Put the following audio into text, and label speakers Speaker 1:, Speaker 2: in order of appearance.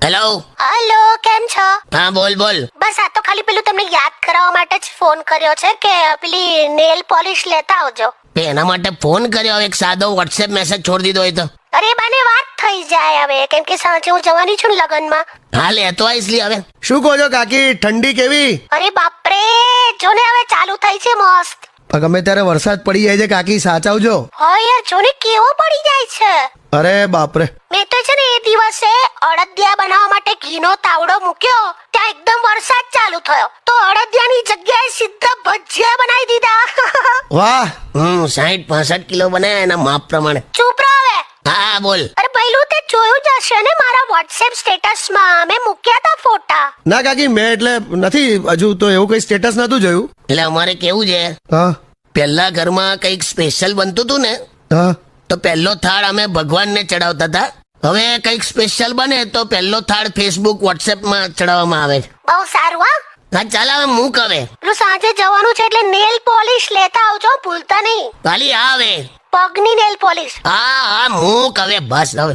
Speaker 1: Hello.
Speaker 2: Hello, કેમ છો?
Speaker 1: હા બોલ બોલ.
Speaker 2: બસ આ તો ખાલી પેલું તમને યાદ કરાવવા માટે જ ફોન કર્યો છે કે પેલી નેલ પોલિશ લેતા આવજો.
Speaker 1: તે એના માટે ફોન કર્યો, એક સાદો વોટ્સએપ મેસેજ છોડી દીધો હોય તો.
Speaker 2: અરે બાને વાત થઈ જાય હવે, કેમ કે સાંજે હું જવાની છું ને લગનમાં.
Speaker 1: હા લેતો આવીશ લી હવે.
Speaker 3: શું કહો છો કાકી, ઠંડી કેવી?
Speaker 2: અરે બાપરે, જો ને હવે ચાલુ થઈ છે મસ્ત.
Speaker 3: ગમે ત્યારે વરસાદ પડી જાય છે કાકી, સાચવજો.
Speaker 2: હા યાર, જો ને કેવો પડી જાય છે.
Speaker 3: અરે બાપરે.
Speaker 2: મેં તો છે ને એ દિવસે અડદિયા બનાવવા માટે ઘીનો તાવડો મૂક્યો, ત્યાં એકદમ વરસાદ ચાલુ થયો તો અડદિયાની જગ્યાએ સીધા ભજીયા બનાવી દીધા.
Speaker 3: વાહ.
Speaker 1: 60-65 કિલો બનાયા એના માપ પ્રમાણે.
Speaker 2: ચૂપ રહો હવે.
Speaker 1: હા બોલ.
Speaker 2: અરે પહેલું તે જોયું જ હશે ને મારા વોટ્સએપ સ્ટેટસમાં મેં મૂક્યા હતા ફોટા.
Speaker 3: ના કાકી, મેં એટલે નથી હજુ તો એવું કઈ સ્ટેટસ નતું જોયું.
Speaker 1: એટલે અમારે કેવું છે,
Speaker 3: હા
Speaker 1: પહેલા ઘરમાં કંઈક સ્પેશિયલ બનતું હતું ને
Speaker 3: હા.
Speaker 1: તો પહેલો થાળ અમે ભગવાનને ચડાવતા હતા. હવે કંઈક સ્પેશિયલ બને તો પહેલો થાળ ફેસબુક વોટ્સએપમાં ચડાવવામાં આવે છે.
Speaker 2: બહુ સારું. હા,
Speaker 1: હા ચાલ હવે મૂક હવે.
Speaker 2: પેલું સાંજે જવાનું છે એટલે નેલ પોલિશ લેતા આવજો, ભૂલતા નહીં.
Speaker 1: ખાલી આવે.
Speaker 2: પગની નેલ પોલિશ.
Speaker 1: હા મૂક હવે, બસ હવે.